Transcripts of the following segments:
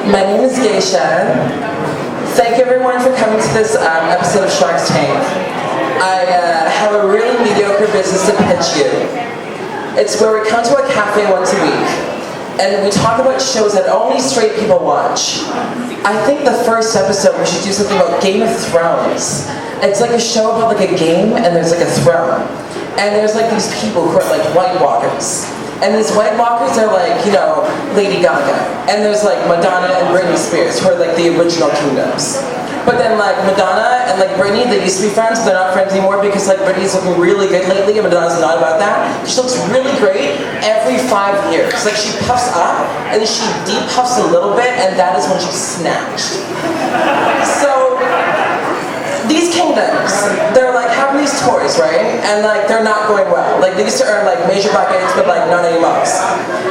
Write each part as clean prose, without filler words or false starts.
My name is GaySha. Thank you everyone for coming to this episode of Shark's Tank. I have a really mediocre business to pitch you. It's where we come to a cafe once a week, and we talk about shows that only straight people watch. I think the first episode we should do something about Game of Thrones. It's like a show about like a game, and there's like a throne. And there's like these people who are like White Walkers. And these White Walkers are like, you know, Lady Gaga. And there's like Madonna and Britney Spears, who are like the original kingdoms. But then like Madonna and like Britney, they used to be friends, but they're not friends anymore because like Britney's looking really good lately and Madonna's not about that. She looks really great every 5 years. Like she puffs up and then she deep puffs a little bit and that is when she's snatched. So these kingdoms, they're like having these tours, right? And like they're not going well. Like they used to earn like major buckets, but like not anymore.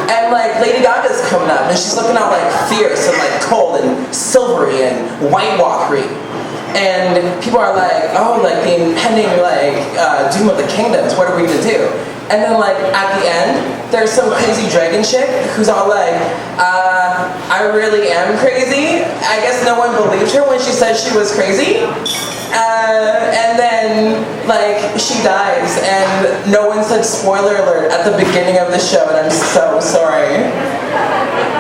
And like Lady Gaga's coming up, and she's looking all like fierce and like cold and silvery and white walkery. And people are like, oh, like the impending like doom of the kingdoms. What are we gonna do? And then like at the end, there's some crazy dragon chick who's all like, I really am crazy. I guess no one believed her when she said she was crazy. And then, like, she dies, and no one said spoiler alert at the beginning of the show, and I'm so sorry.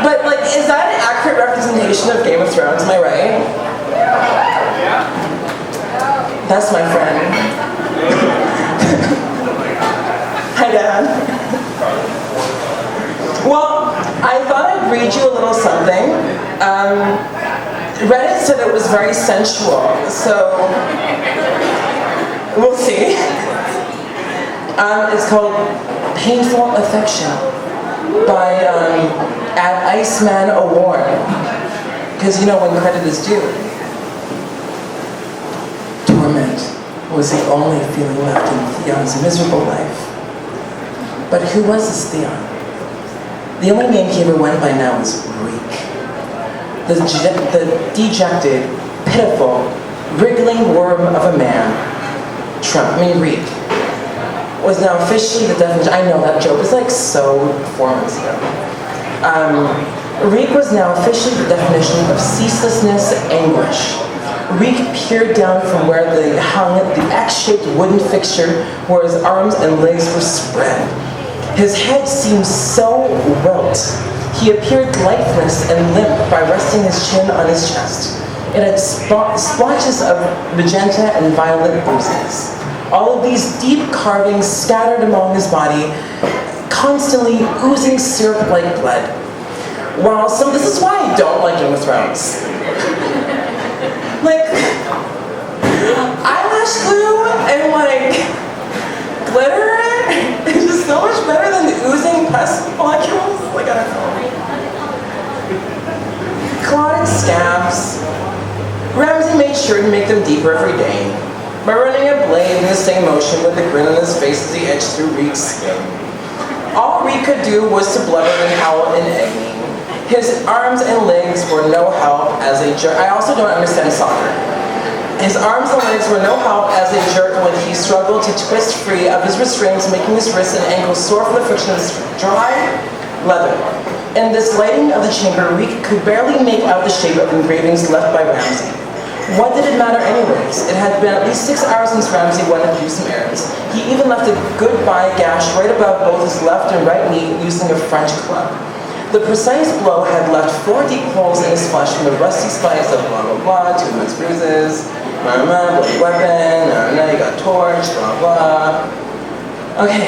But, like, is that an accurate representation of Game of Thrones? Am I right? That's my friend. Hi, Dad. Well, I thought I'd read you a little something. Reddit said it was very sensual, so we'll see. It's called Painful Affection by at Iceman Award, because you know when credit is due. Torment was the only feeling left in Theon's miserable life. But who was this Theon? The only name he ever went by now was Reek. The dejected, pitiful, wriggling worm of a man, Reek, was now officially the definition. I know that joke is like so 4 months ago. Reek was now officially the definition of ceaselessness and anguish. Reek peered down from where they hung the X-shaped wooden fixture where his arms and legs were spread. His head seemed so wilt. He appeared lifeless and limp by resting his chin on his chest. It had splotches of magenta and violet bruises. All of these deep carvings scattered among his body, constantly oozing syrup like blood. Wow, so this is why I don't like Game of Thrones. Like, eyelash glue and like glitter is just so much better than the oozing pus molecules. Like, I don't know. Clotted scabs. Ramsay made sure to make them deeper every day by running a blade in the same motion with a grin on his face as he edged through Reek's skin. All Reek could do was to blubber and howl in agony. His arms and legs were no help as a jerk. I also don't understand soccer. His arms and legs were no help as they jerked when he struggled to twist free of his restraints, making his wrists and ankles sore from the friction of his dry leather. In this lighting of the chamber, Reek could barely make out the shape of engravings left by Ramsay. What did it matter anyways? It had been at least 6 hours since Ramsay went to do some errands. He even left a goodbye gash right above both his left and right knee using a French club. The precise blow had left 4 deep holes in his flesh from the rusty spikes of blah blah blah, 2 immense bruises, bloody weapon, you got torched, blah blah. Okay.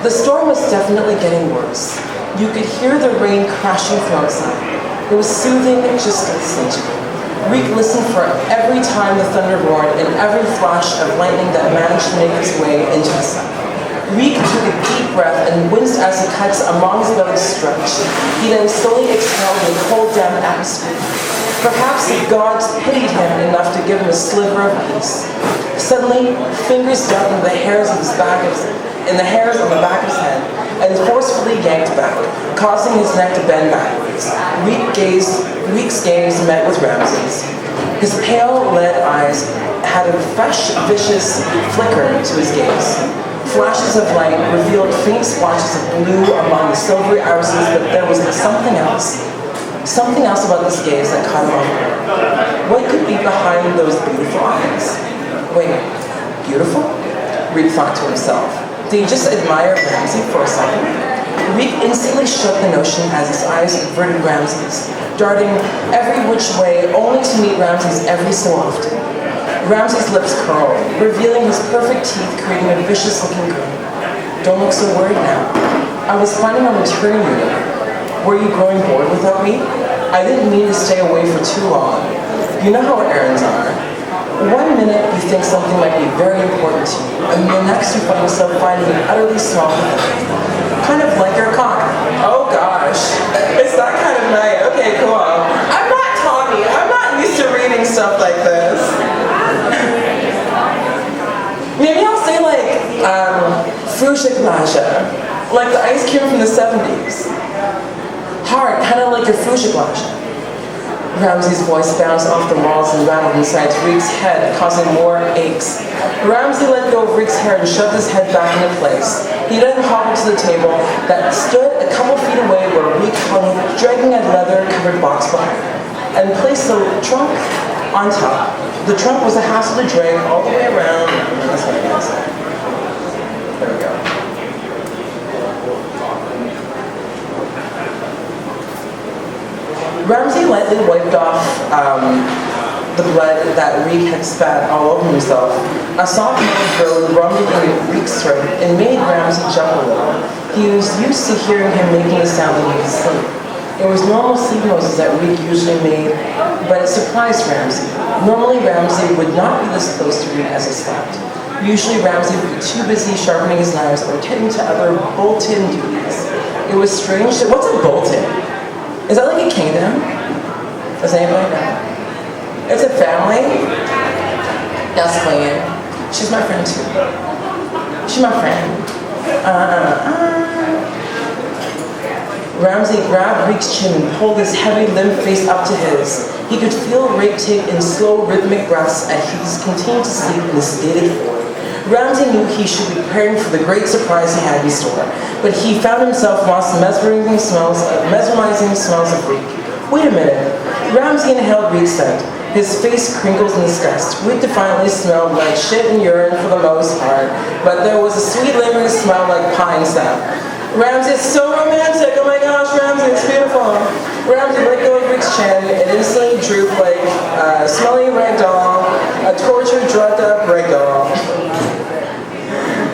The storm was definitely getting worse. You could hear the rain crashing from outside. It was soothing, just listening to it. Reek listened for every time the thunder roared and every flash of lightning that managed to make its way into the sun. Reek took a deep breath and winced as the cuts among his belly stretched. He then slowly exhaled in the cold, damp atmosphere. Perhaps the gods pitied him enough to give him a sliver of peace. Suddenly, fingers dug into the hairs on the back of his head and forcefully yanked back, causing his neck to bend backwards. Reek's gaze met with Ramsay's. His pale, lead eyes had a fresh, vicious flicker to his gaze. Flashes of light revealed faint splotches of blue among the silvery irises, but there was something else. Something else about this gaze that caught him off guard. What could be behind those beautiful eyes? Wait, beautiful? Reed thought to himself. Did he just admire Ramsay for a second? Reed instantly shook the notion as his eyes averted Ramsay's, darting every which way only to meet Ramsay's every so often. Ramsay's lips curled, revealing his perfect teeth, creating a vicious-looking grin. Don't look so worried now. I was planning on returning you. Were you growing bored without me? I didn't mean to stay away for too long. You know how errands are. One minute you think something might be very important to you, and the next you find yourself finding it utterly small. Kind of like your cock. Oh gosh, it's that kind of night. Okay, cool. I'm not Tommy. I'm not used to reading stuff like this. Maybe I'll say like, Fruscheglasche, like the ice cream from the 70s. Hard, kind of like your Fruscheglasche. Ramsay's voice bounced off the walls and rattled inside Reek's head, causing more aches. Ramsay let go of Reek's hair and shoved his head back into place. He then hobbled to the table that stood a couple feet away where Reek hung, dragging a leather-covered box behind him, and placed the trunk on top. The trunk was a hassle to drag all the way around. There we go. Ramsay lightly wiped off the blood that Reek had spat all over himself. A soft note rumbled in Reek's throat and made Ramsay jump a little. He was used to hearing him making a sound when he was asleep. It was normal sleep noises that Reek usually made, but it surprised Ramsay. Normally Ramsay would not be this close to Reek as he slept. Usually Ramsay would be too busy sharpening his knives or tending to other bolt-in duties. It was strange that, what's a bolt-in? Is that like a kingdom? Does anybody know? It's a family. That's Queen. She's my friend too. She's my friend. Ramsay grabbed Reek's chin and pulled his heavy, limp face up to his. He could feel Reek take in slow, rhythmic breaths as he continued to sleep in a sedated form. Ramsay knew he should be preparing for the great surprise he had in store, but he found himself lost in mesmerizing smells of Reek. Wait a minute. Ramsay inhaled Reek's scent. His face crinkled in disgust. Reek defiantly smelled like shit and urine for the most part, but there was a sweet lingering smell like pine sap. Ramsay, it's so romantic. Oh my gosh, Ramsay, it's beautiful. Ramsay let go of Reek's chin and instantly drooped like a smelly rag doll, a tortured, drugged up rag doll.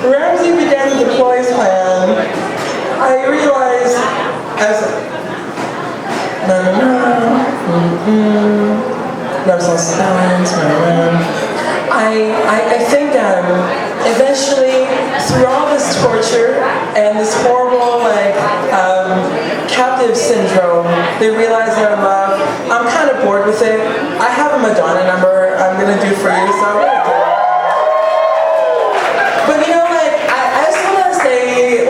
Ramsay began to deploy his plan. I realized as Ramsay silence. I think eventually through all this torture and this horrible captive syndrome, they realize they're in love. I'm kind of bored with it. I have a Madonna number I'm gonna do for you, so I'm gonna do it. But you know, I just want to say,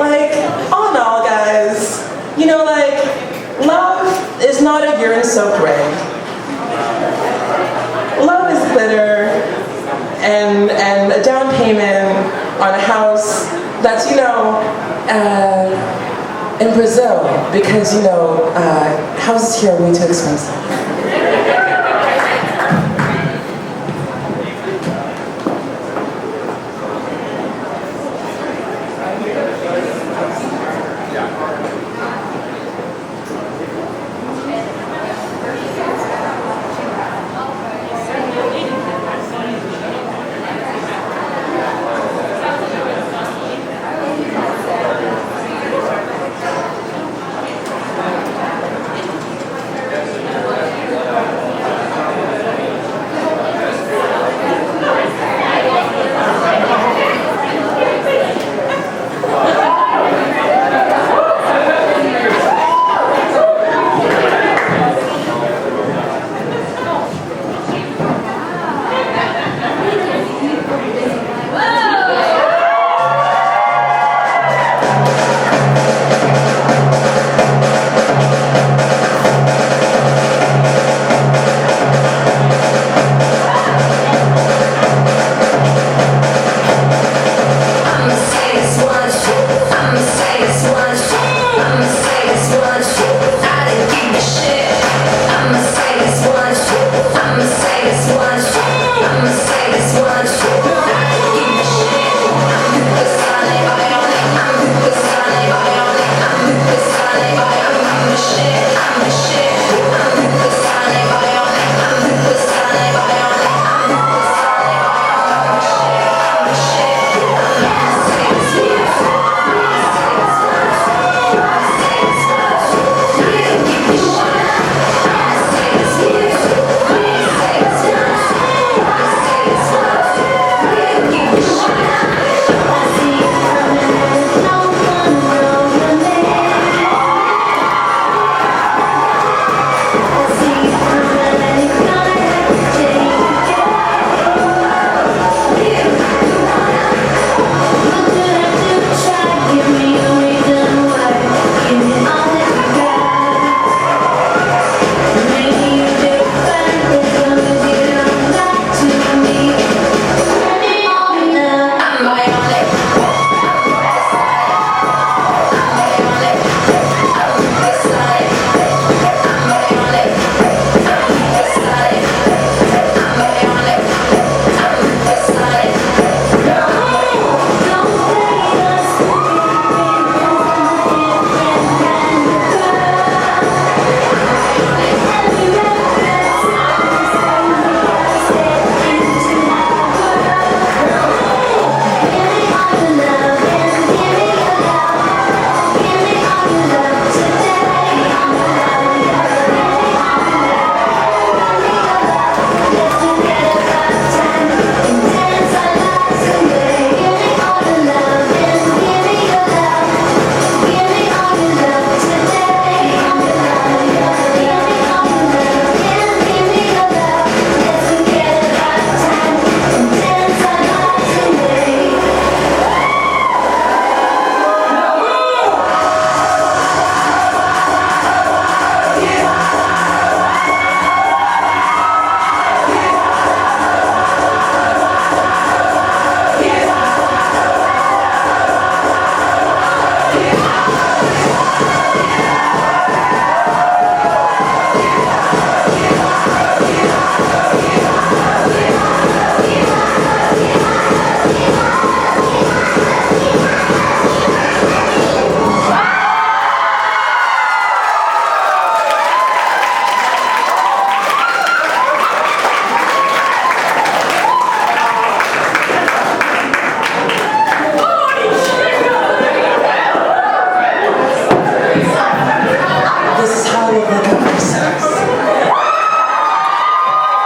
all in all, guys, you know, love is not a urine-soaked rag. Love is glitter and a down payment on a house that's, you know, in Brazil, because, you know, houses here are way too expensive.